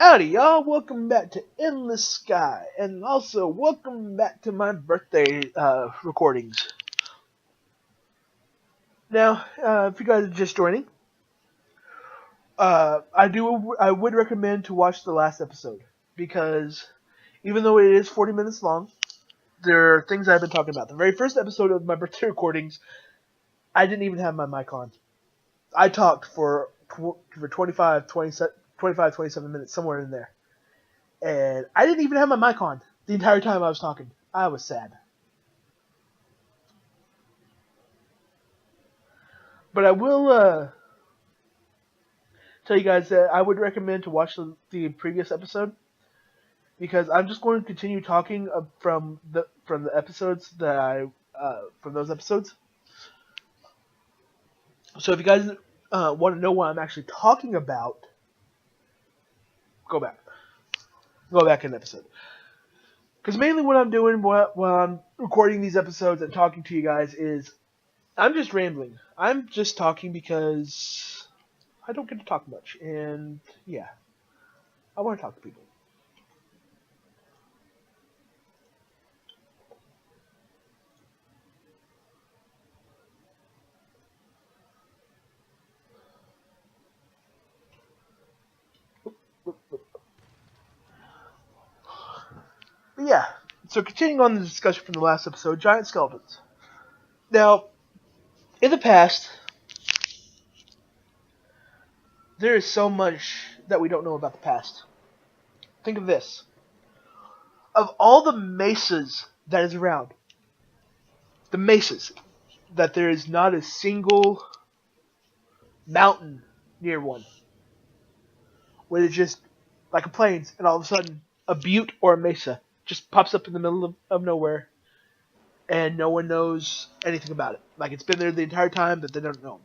Howdy, y'all. Welcome back to Endless Sky, and also welcome back to my birthday recordings. Now, if you guys are just joining, I would recommend to watch the last episode because even though it is 40 minutes long, there are things I've been talking about. The very first episode of my birthday recordings, I didn't even have my mic on. I talked for 25, 27 minutes, somewhere in there. And I didn't even have my mic on the entire time I was talking. I was sad. But I will tell you guys that I would recommend to watch the previous episode because I'm just going to continue talking from the episodes that from those episodes. So if you guys want to know what I'm actually talking about, go back in the episode. Because mainly what I'm doing while I'm recording these episodes and talking to you guys is I'm just rambling. I'm just talking because I don't get to talk much. And yeah, I want to talk to people. But yeah, so continuing on the discussion from the last episode, giant skeletons. Now, in the past, there is so much that we don't know about the past. Think of this. Of all the mesas that is around, the mesas, that there is not a single mountain near one. Where it's just like a plains, and all of a sudden, a butte or a mesa just pops up in the middle of nowhere, and no one knows anything about it. Like it's been there the entire time that they don't know.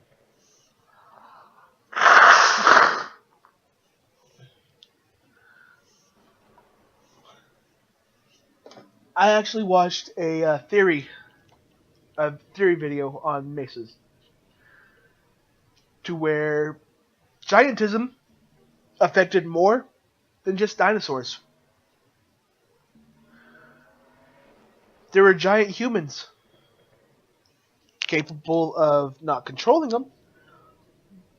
I actually watched a theory video on mesas, to where giantism affected more than just dinosaurs. There were giant humans capable of not controlling them,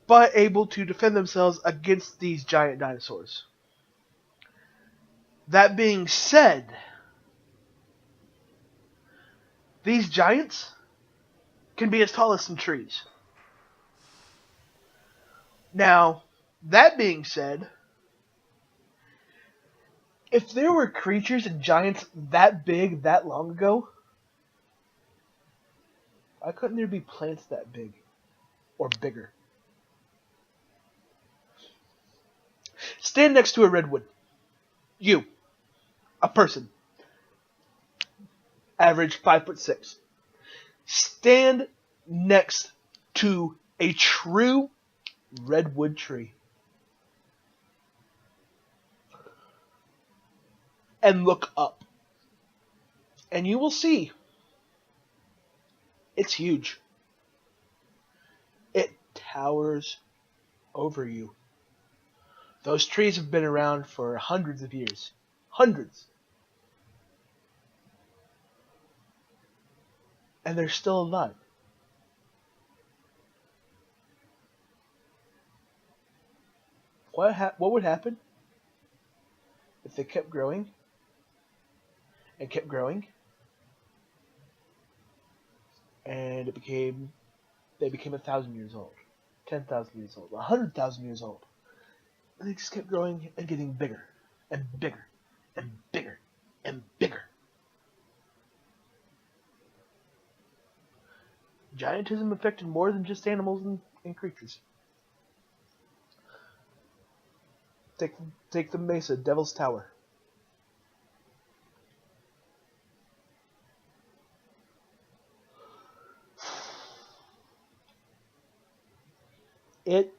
but able to defend themselves against these giant dinosaurs. That being said, these giants can be as tall as some trees. Now, that being said, if there were creatures and giants that big that long ago, why couldn't there be plants that big or bigger? Stand next to a redwood. You, a person, average 5'6". Stand next to a true redwood tree and look up, and you will see it's huge. It towers over you. Those trees have been around for hundreds of years. Hundreds. And they're still alive. What would happen if they kept growing and kept growing, and they became 1,000 years old, 10,000 years old, 100,000 years old, and they just kept growing and getting bigger and bigger and bigger and bigger. Giantism affected more than just animals and creatures. Take the Mesa, Devil's Tower. It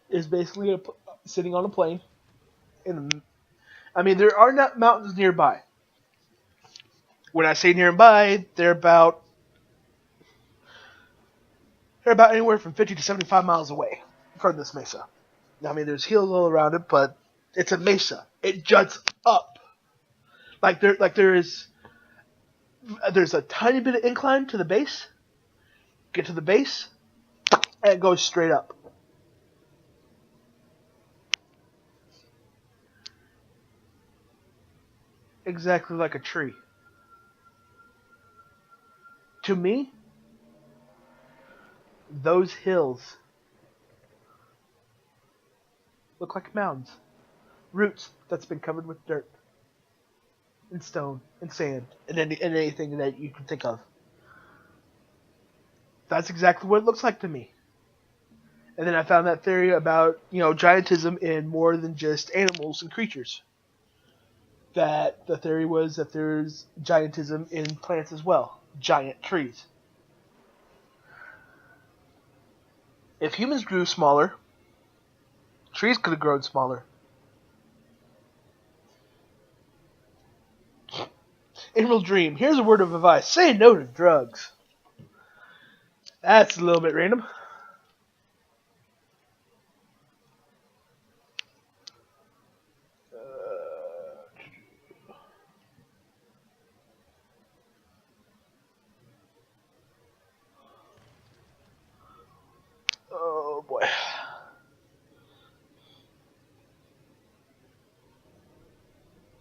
is basically sitting on a plain. There are not mountains nearby. When I say nearby, they're about anywhere from 50 to 75 miles away from this mesa. There's hills all around it, but It's a mesa. It juts up. There's a tiny bit of incline to the base. Get to the base, and it goes straight up. Exactly like a tree. To me, those hills look like mounds. Roots that's been covered with dirt and stone and sand and anything that you can think of. That's exactly what it looks like to me. And then I found that theory about, giantism in more than just animals and creatures. That the theory was that there's giantism in plants as well. Giant trees. If humans grew smaller, trees could have grown smaller. Emerald Dream. Here's a word of advice. Say no to drugs. That's a little bit random. Oh boy.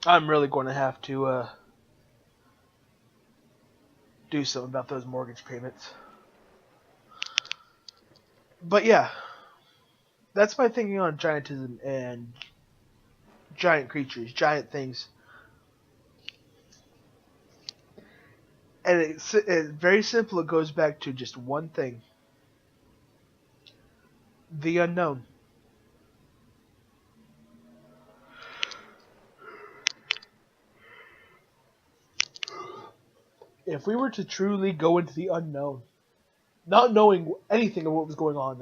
I'm really going to have to do something about those mortgage payments. But yeah, that's my thinking on giantism and giant creatures, giant things. And it's very simple. It goes back to just one thing. The unknown. If we were to truly go into the unknown, not knowing anything of what was going on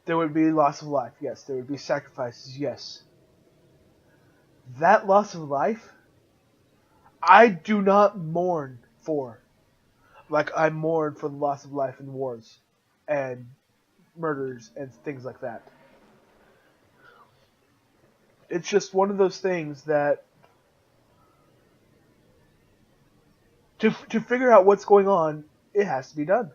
there would be loss of life, yes. There would be sacrifices, yes. That loss of life, I do not mourn for. Like I mourn for the loss of life in wars and murders and things like that. It's just one of those things that to figure out what's going on, it has to be done.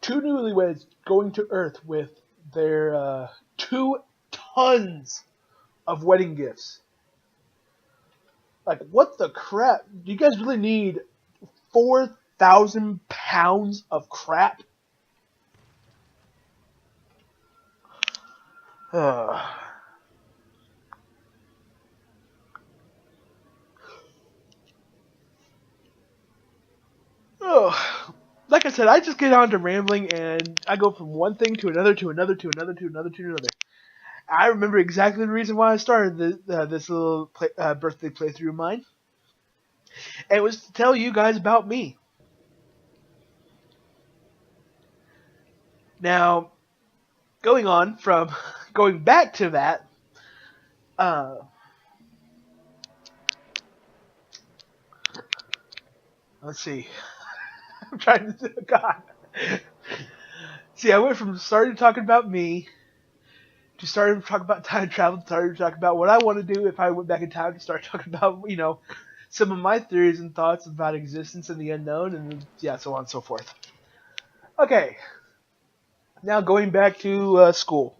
Two newlyweds going to Earth with their 2 tons of wedding gifts. Like, what the crap? Do you guys really need 4,000 pounds of crap? Uh, oh, like I said, I just get on to rambling and I go from one thing to another to another to another to another to another. I remember exactly the reason why I started this little birthday playthrough of mine. And it was to tell you guys about me. Now, going back to that, uh, let's see. I'm trying to, God. See, I went from starting talking about me to starting to talk about time travel, to starting to talk about what I want to do if I went back in time, to start talking about, some of my theories and thoughts about existence and the unknown, and yeah, so on and so forth. Okay, now going back to school.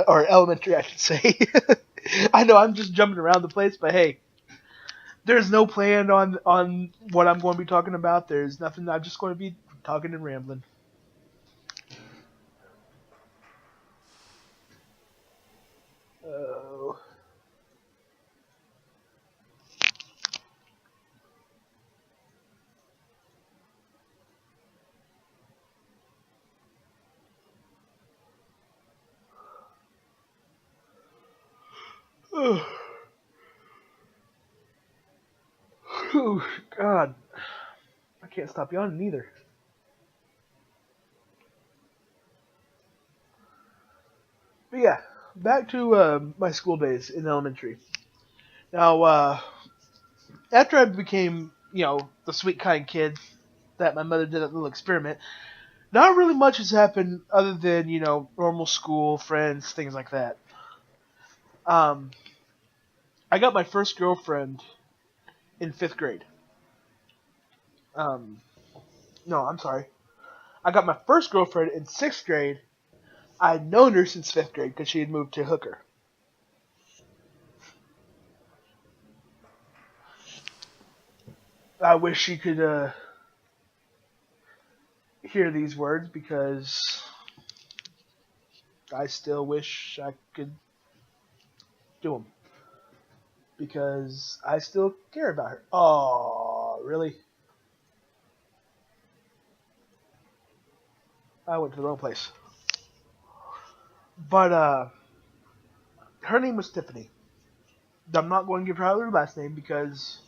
Or elementary, I should say. I know I'm just jumping around the place, but hey, there's no plan on what I'm going to be talking about. There's nothing. I'm just going to be talking and rambling. Oh. Whew, God, I can't stop yawning either. But yeah, back to my school days in elementary. Now, after I became, the sweet kind kid that my mother did that little experiment, not really much has happened other than, normal school, friends, things like that. Um, I got my first girlfriend in 5th grade. Um, no, I'm sorry. I got my first girlfriend in 6th grade. I'd known her since 5th grade because she had moved to Hooker. I wish she could hear these words because I still wish I could do them. Because I still care about her. Oh, really? I went to the wrong place. But her name was Tiffany. I'm not going to give her her last name because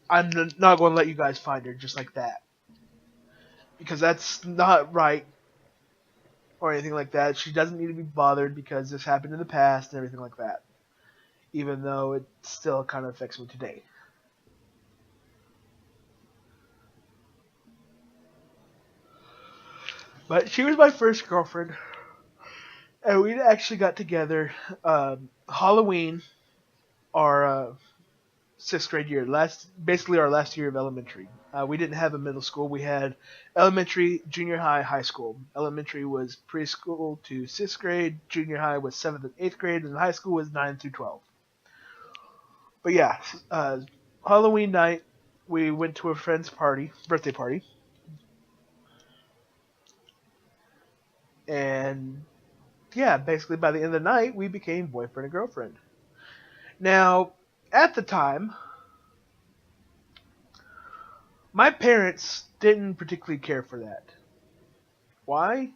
I'm not going to let you guys find her just like that. Because that's not right or anything like that. She doesn't need to be bothered because this happened in the past and everything like that. Even though it still kind of affects me today. But she was my first girlfriend. And we actually got together Halloween, our 6th grade year, basically our last year of elementary. We didn't have a middle school. We had elementary, junior high, high school. Elementary was preschool to 6th grade. Junior high was 7th and 8th grade, and high school was 9 through 12. But yeah, Halloween night, we went to a friend's birthday party, and yeah, basically by the end of the night, we became boyfriend and girlfriend. Now, at the time, my parents didn't particularly care for that. Why?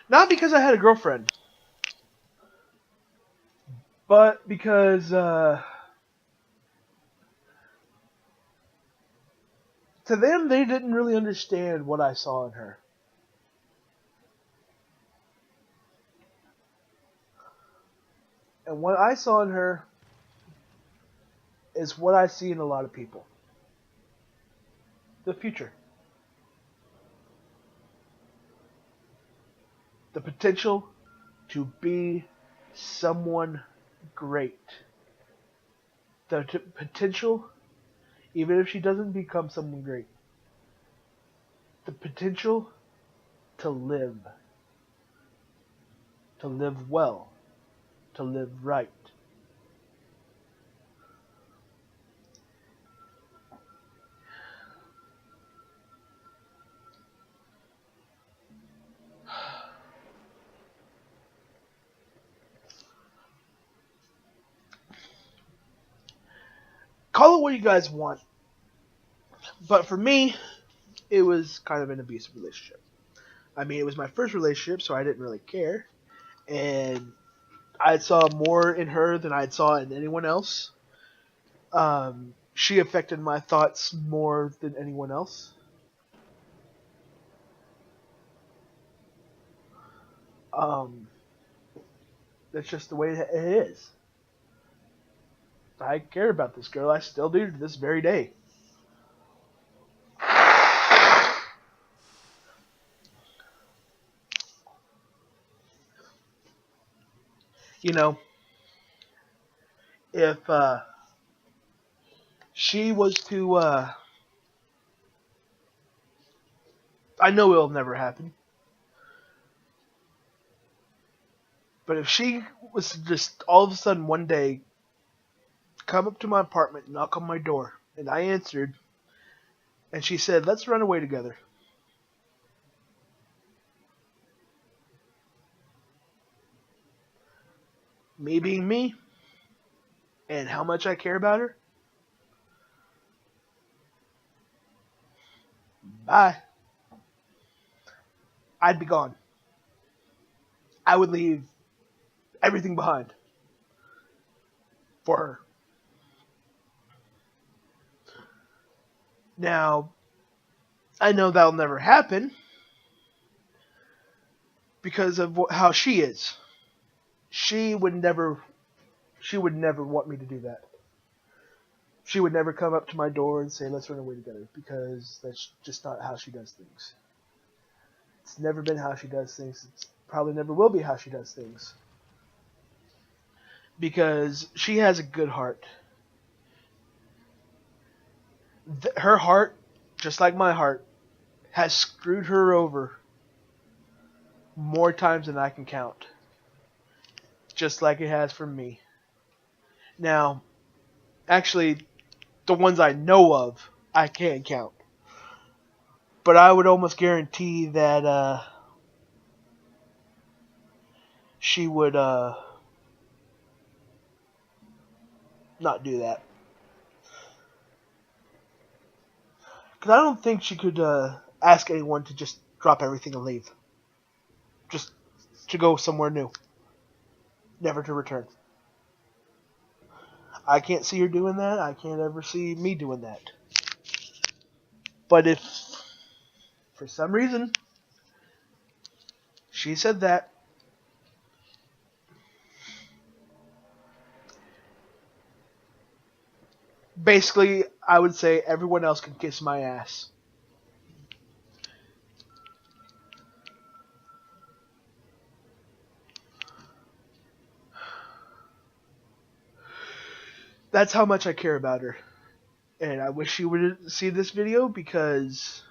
Not because I had a girlfriend, but because to them they didn't really understand what I saw in her. And what I saw in her is what I see in a lot of people. The future. The potential to be someone great. The potential, even if she doesn't become someone great, the potential to live. To live well. To live right. Call it what you guys want. But for me, it was kind of an abusive relationship. I mean, it was my first relationship, so I didn't really care. And I saw more in her than I saw in anyone else. She affected my thoughts more than anyone else. Um, that's just the way it is. I care about this girl. I still do to this very day. You know, if she was to, I know it'll never happen, but if she was to just all of a sudden one day come up to my apartment and knock on my door, and I answered, and she said, "Let's run away together." Me being me, and how much I care about her, bye. I'd be gone. I would leave everything behind for her. Now, I know that'll never happen because of how she is. She would never she would never want me to do that. She would never come up to my door and say, "Let's run away together," because that's just not how she does things. It's never been how she does things. It's probably never will be how she does things. Because she has a good heart. Her heart, just like my heart, has screwed her over more times than I can count. Just like it has for me. Now, actually, the ones I know of, I can't count. But I would almost guarantee that she would not do that. Because I don't think she could ask anyone to just drop everything and leave. Just to go somewhere new. Never to return. I can't see her doing that. I can't ever see me doing that. But if, for some reason, she said that, basically, I would say everyone else can kiss my ass. That's how much I care about her. And I wish she would see this video because...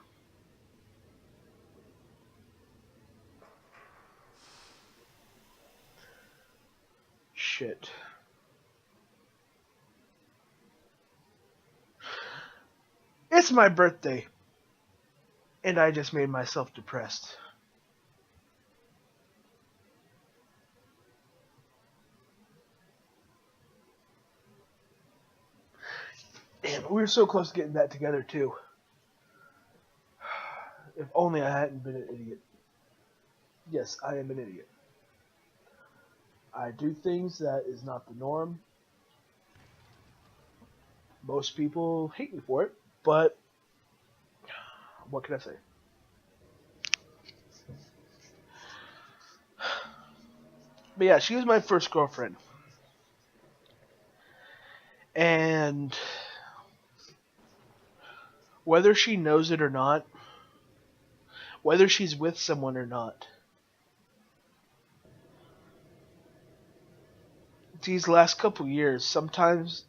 Shit. It's my birthday. And I just made myself depressed. Damn, we were so close to getting that together too. If only I hadn't been an idiot. Yes, I am an idiot. I do things that is not the norm. Most people hate me for it, but what can I say? But yeah, she was my first girlfriend. And whether she knows it or not, whether she's with someone or not, these last couple years, sometimes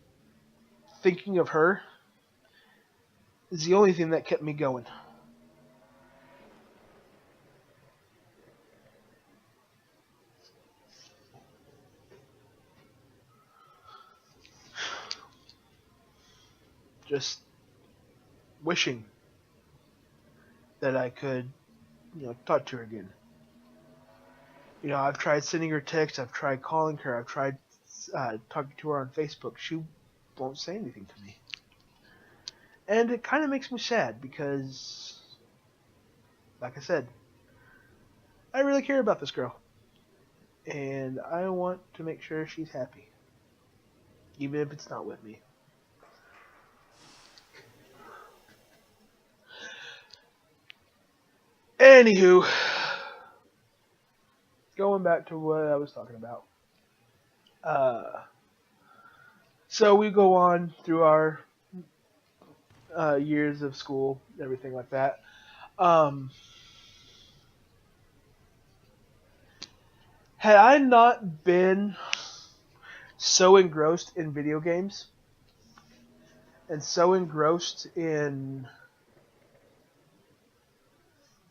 thinking of her is the only thing that kept me going. Just wishing that I could, talk to her again. I've tried sending her texts, I've tried calling her, I've tried talking to her on Facebook. She won't say anything to me. And it kind of makes me sad because, like I said, I really care about this girl. And I want to make sure she's happy. Even if it's not with me. Anywho, going back to what I was talking about. So we go on through our years of school, everything like that. Had I not been so engrossed in video games and so engrossed in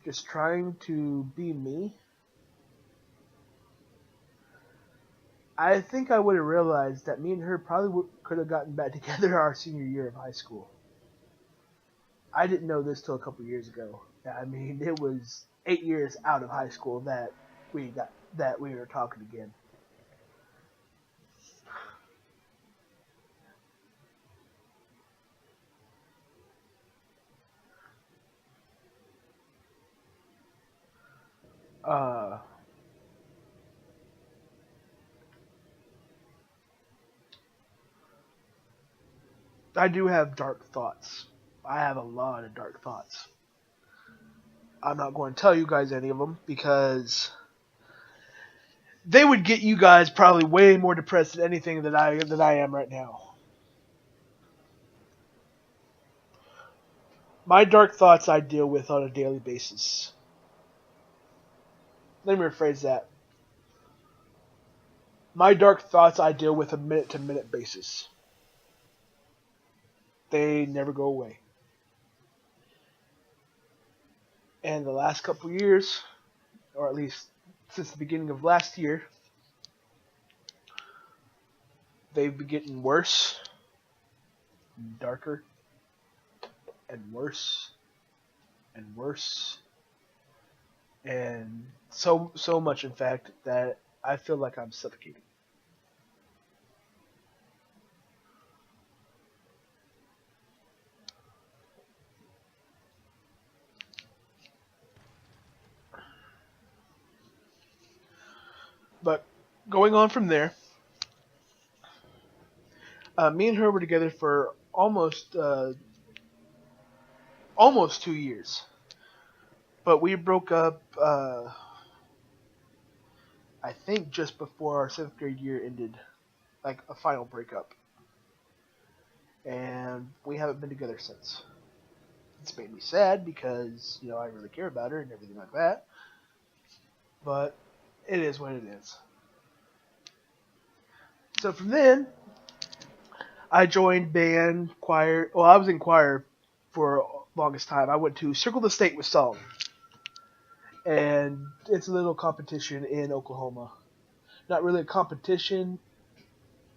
just trying to be me, I think I would have realized that me and her probably could have gotten back together our senior year of high school. I didn't know this till a couple years ago. I mean, it was 8 years out of high school that we were talking again. I do have dark thoughts. I have a lot of dark thoughts. I'm not going to tell you guys any of them because they would get you guys probably way more depressed than anything that I am right now. My dark thoughts I deal with on a daily basis. Let me rephrase that. My dark thoughts I deal with a minute to minute basis. They never go away. And the last couple years, or at least since the beginning of last year, they've been getting worse, darker, and worse, and worse, and so much in fact that I feel like I'm suffocating. But going on from there, me and her were together for almost 2 years, but we broke up. I think just before our seventh grade year ended, like a final breakup, and we haven't been together since. It's made me sad because I really care about her and everything like that, but it is what it is. So from then, I joined band, choir. Well, I was in choir for longest time. I went to Circle the State with Song, and it's a little competition in Oklahoma. Not really a competition,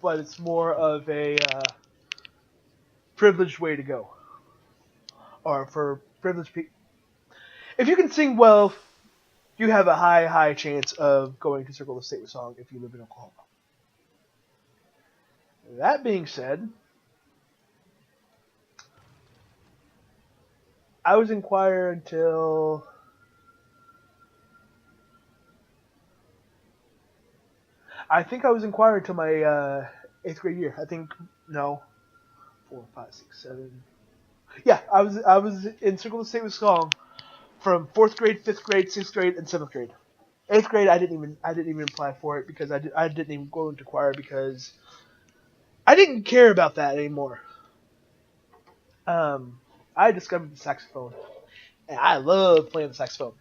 but it's more of a privileged way to go, or for privileged people. If you can sing well, you have a high chance of going to Circle the State with Song if you live in Oklahoma. That being said, I was in choir until I think I was in choir until my eighth grade year. I think no, 4, 5, 6, 7. Yeah, I was in Circle the State with Song from fourth grade, fifth grade, sixth grade, and seventh grade. Eighth grade, I didn't even apply for it because I didn't even go into choir because I didn't care about that anymore. Um, I discovered the saxophone, and I love playing the saxophone.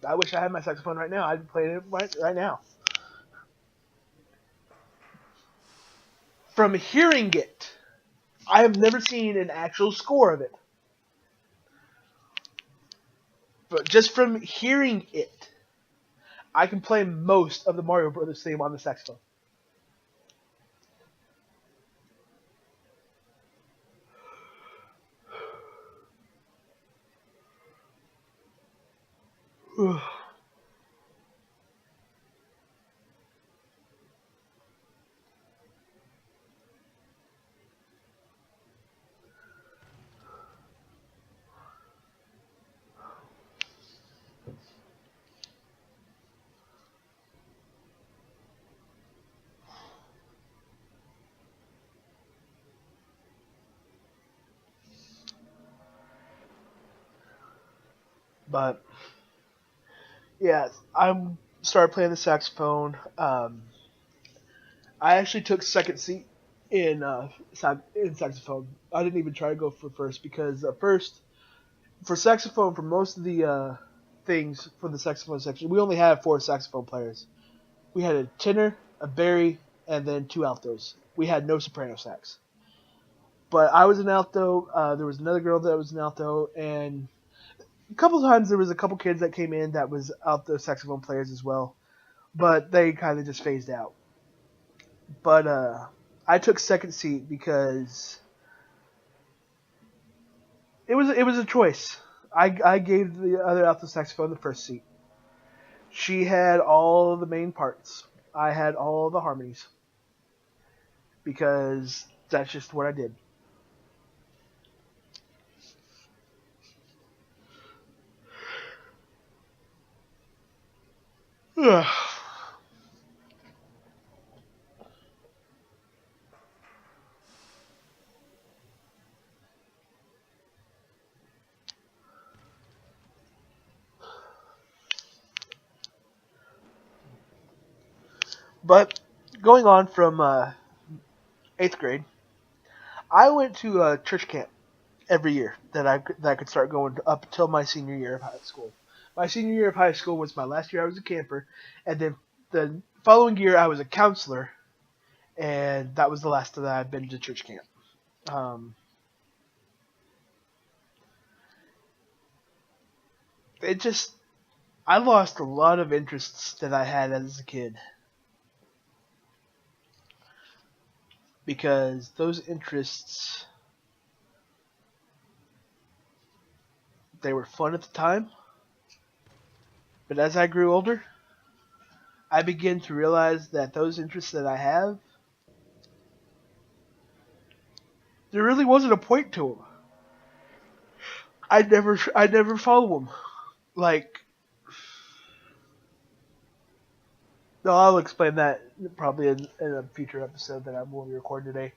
I wish I had my saxophone right now. I'd be playing it right now. From hearing it, I have never seen an actual score of it, but just from hearing it, I can play most of the Mario Brothers theme on the saxophone. But yeah, I started playing the saxophone. I actually took second seat in saxophone. I didn't even try to go for first because first for saxophone for most of the things for the saxophone section we only had 4 saxophone players. We had a tenor, a bari, and then 2 altos. We had no soprano sax. But I was an alto. There was another girl that was an alto, and a couple times there was a couple kids that came in that was alto saxophone players as well. But they kind of just phased out. But I took second seat because it was a choice. I gave the other alto saxophone the first seat. She had all of the main parts. I had all of the harmonies because that's just what I did. But going on from 8th grade, I went to church camp every year that I could start going up until my senior year of high school. My senior year of high school was my last year I was a camper, and then the following year I was a counselor, and that was the last that I've been to church camp. Um, it just I lost a lot of interests that I had as a kid because those interests they were fun at the time, but as I grew older, I began to realize that those interests that I have, there really wasn't a point to them. I never follow them. Like, no, I'll explain that probably in a future episode that I'm going to record today.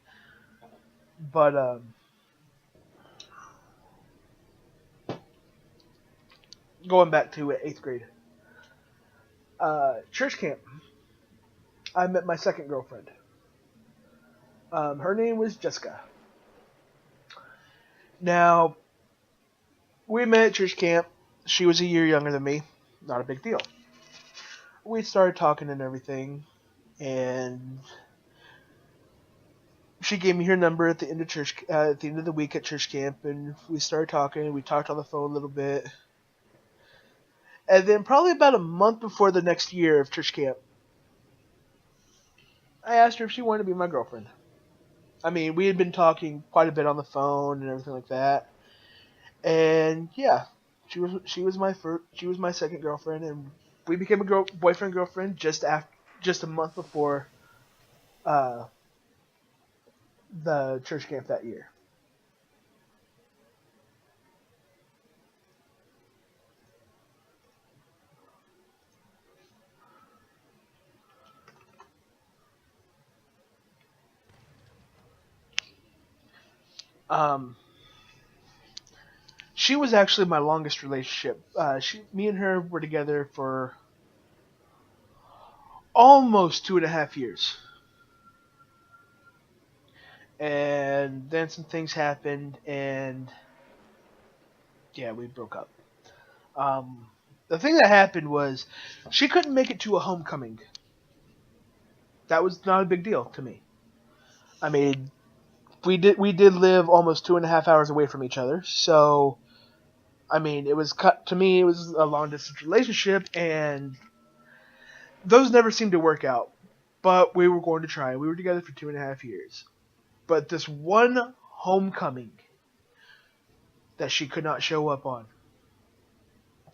But going back to 8th grade, church camp, I met my second girlfriend. Her name was Jessica. Now, we met at church camp. She was a year younger than me. Not a big deal. We started talking and everything, and she gave me her number at the end of at the end of the week at church camp, and we started talking. We talked on the phone a little bit, and then probably about a month before the next year of church camp, I asked her if she wanted to be my girlfriend. I mean, we had been talking quite a bit on the phone and everything like that, and yeah, she was my second girlfriend, and we became a boyfriend girlfriend just a month before uh, the church camp that year. Um, she was actually my longest relationship. Me and her were together for almost 2.5 years, and then some things happened, and yeah, we broke up. Um, the thing that happened was she couldn't make it to a homecoming. That was not a big deal to me. I mean, we did live almost 2.5 hours away from each other, so I mean, it was cut to me. It was a long distance relationship, and those never seemed to work out. But we were going to try. We were together for 2.5 years. But this one homecoming that she could not show up on.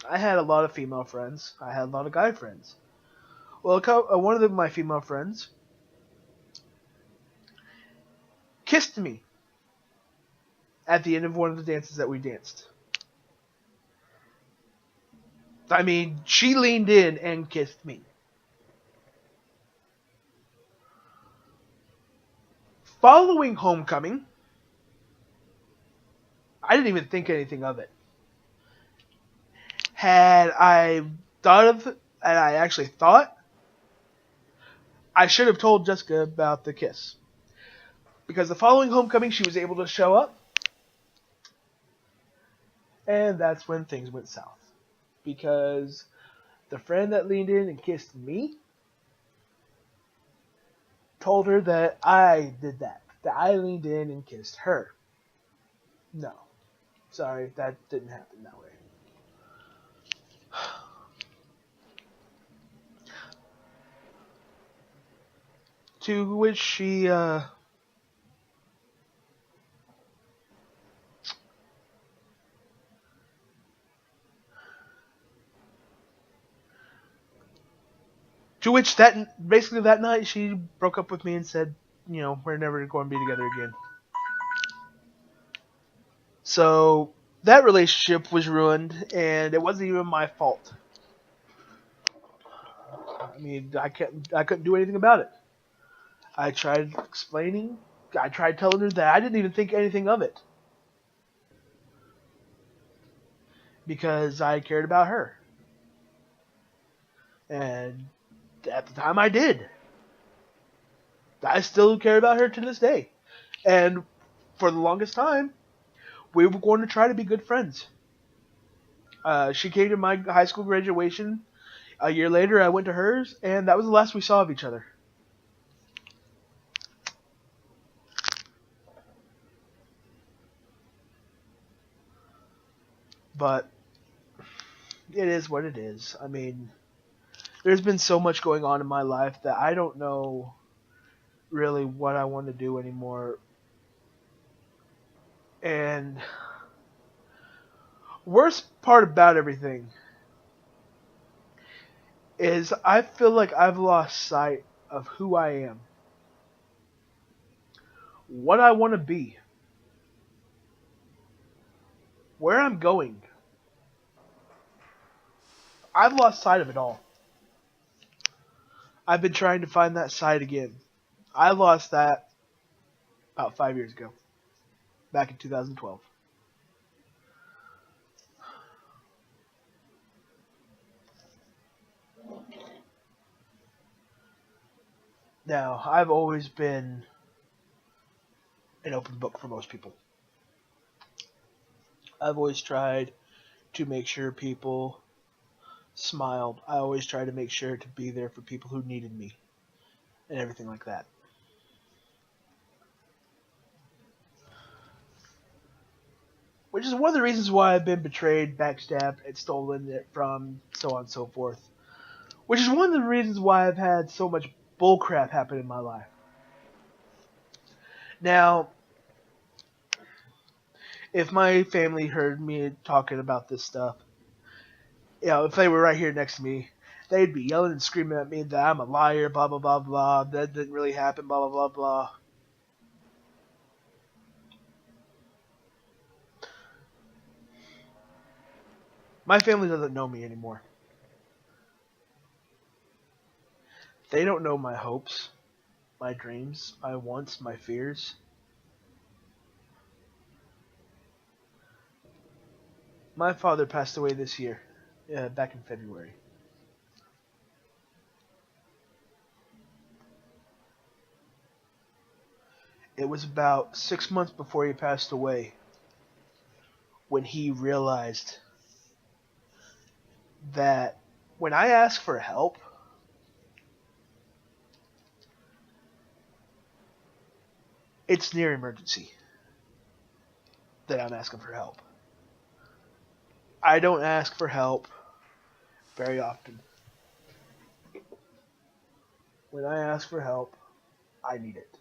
I had a lot of female friends. I had a lot of guy friends. Well, one of my female friends kissed me at the end of one of the dances that we danced. I mean, she leaned in and kissed me. Following homecoming, I didn't even think anything of it. Had I thought of it, and I actually thought, I should have told Jessica about the kiss. Because the following homecoming, she was able to show up, and that's when things went south. Because the friend that leaned in and kissed me told her that I did that. That I leaned in and kissed her. No. Sorry, that didn't happen that way. To which she, to which basically that night she broke up with me and said, we're never going to be together again. So that relationship was ruined, and it wasn't even my fault. I mean, I couldn't do anything about it. I tried explaining. I tried telling her that I didn't even think anything of it because I cared about her, and at the time I did. I still care about her to this day. And for the longest time, we were going to try to be good friends. She came to my high school graduation. A year later, I went to hers, and that was the last we saw of each other. But it is what it is. I mean, there's been so much going on in my life that I don't know really what I want to do anymore. And worst part about everything is I feel like I've lost sight of who I am, what I want to be, where I'm going. I've lost sight of it all. I've been trying to find that sight again. I lost that about 5 years ago, back in 2012. Now, I've always been an open book for most people. I've always tried to make sure people smiled. I always tried to make sure to be there for people who needed me and everything like that. Which is one of the reasons why I've been betrayed, backstabbed, and stolen it from, so on and so forth. Which is one of the reasons why I've had so much bullcrap happen in my life. Now, if my family heard me talking about this stuff, if they were right here next to me, they'd be yelling and screaming at me that I'm a liar, blah, blah, blah, blah, that didn't really happen, blah, blah, blah, blah. My family doesn't know me anymore. They don't know my hopes, my dreams, my wants, my fears. My father passed away this year, back in February. It was about 6 months before he passed away when he realized that when I ask for help, it's near emergency that I'm asking for help. I don't ask for help very often. When I ask for help, I need it.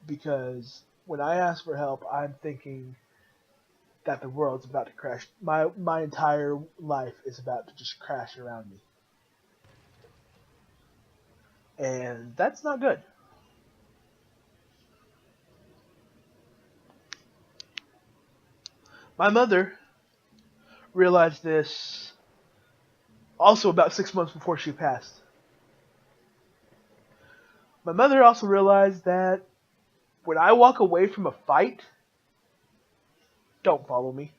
Because when I ask for help, I'm thinking that the world's about to crash. My entire life is about to just crash around me. And that's not good. My mother realized this also about 6 months before she passed. My mother also realized that when I walk away from a fight, don't follow me.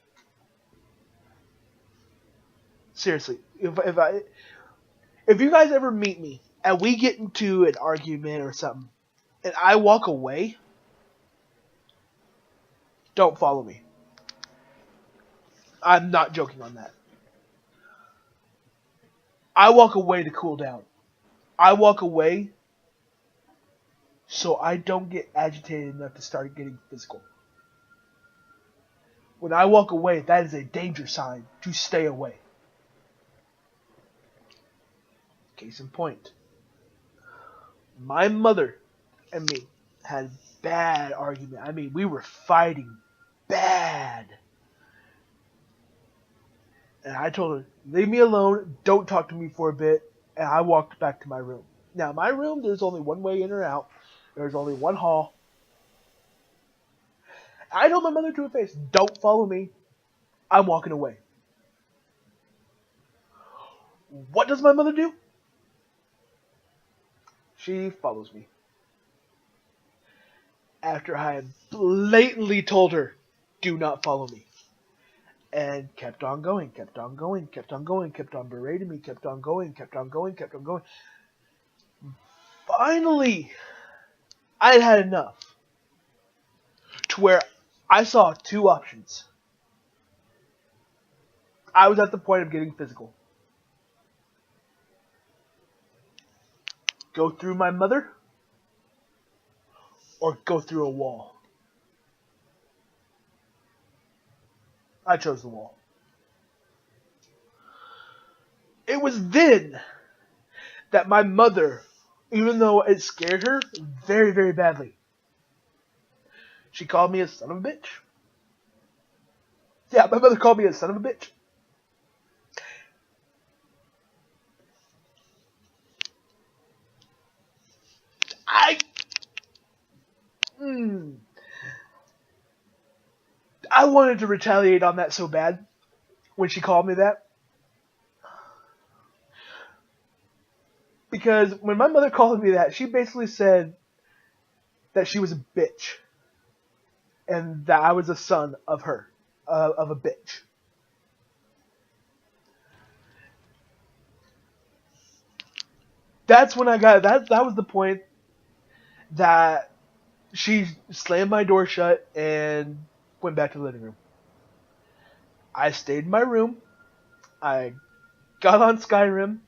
Seriously, if you guys ever meet me and we get into an argument or something, and I walk away, don't follow me. I'm not joking on that. I walk away to cool down. I walk away so I don't get agitated enough to start getting physical. When I walk away, that is a danger sign to stay away. Case in point, my mother and me had a bad argument. I mean, we were fighting bad. And I told her, leave me alone, don't talk to me for a bit, and I walked back to my room. Now, my room, there's only one way in or out. There's only one hall. I told my mother to her face, don't follow me, I'm walking away. What does my mother do? She follows me. After I had blatantly told her, do not follow me. And kept on going, kept on going, kept on going, kept on berating me, kept on going, kept on going, kept on going. Finally, I had enough to where I saw two options. I was at the point of getting physical. Go through my mother or go through a wall. I chose the wall. It was then that my mother, even though it scared her very, very badly, she called me a son of a bitch. Yeah, my mother called me a son of a bitch. I, mm, I wanted to retaliate on that so bad when she called me that. Because when my mother called me that, she basically said that she was a bitch. And that I was a son of her, of a bitch. That's when I got, that was the point that she slammed my door shut and went back to the living room. I stayed in my room. I got on Skyrim.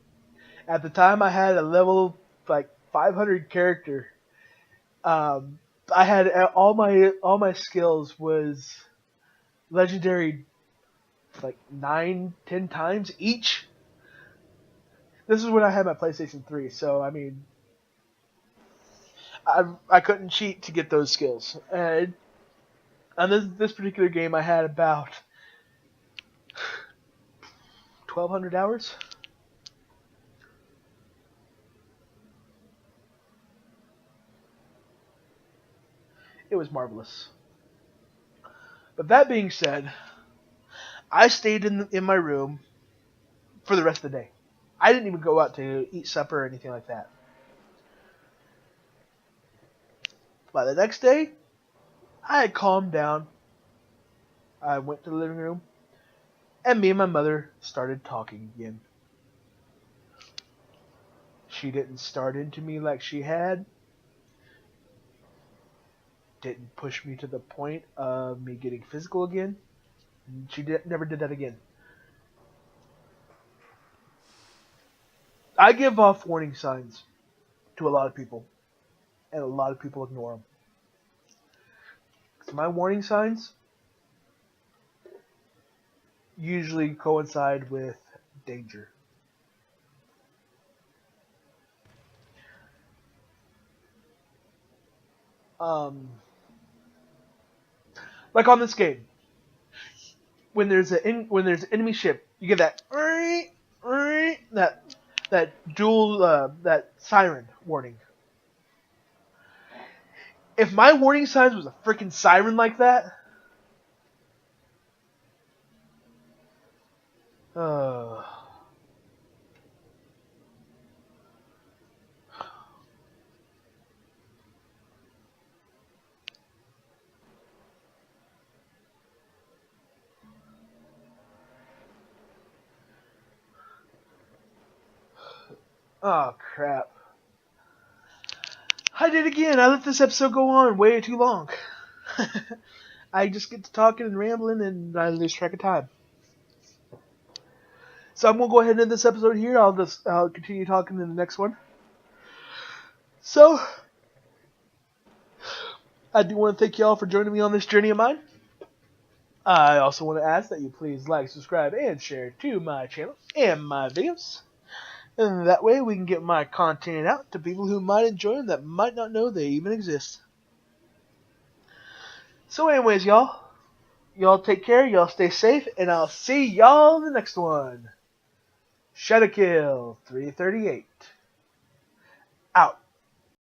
At the time, I had a level like 500 character. I had all my skills was legendary, like 9, 10 times each. This is when I had my PlayStation 3, so I mean, I couldn't cheat to get those skills. And on this particular game, I had about 1,200 hours. It was marvelous. But that being said, I stayed in my room for the rest of the day. I didn't even go out to eat supper or anything like that. By the next day, I had calmed down. I went to the living room, and me and my mother started talking again. She didn't start into me like she had. Didn't push me to the point of me getting physical again. She never did that again. I give off warning signs to a lot of people, and a lot of people ignore them. So my warning signs usually coincide with danger. Um, like on this game, when there's an enemy ship, you get that that dual that siren warning. If my warning signs was a freaking siren like that, uh, oh crap. I did again. I let this episode go on way too long. I just get to talking and rambling and I lose track of time. So I'm gonna go ahead and end this episode here. I'll continue talking in the next one. So I do want to thank y'all for joining me on this journey of mine. I also want to ask that you please like, subscribe, and share to my channel and my videos. And that way we can get my content out to people who might enjoy them that might not know they even exist. So anyways, y'all take care, y'all stay safe, and I'll see y'all in the next one. Shadowkill 338.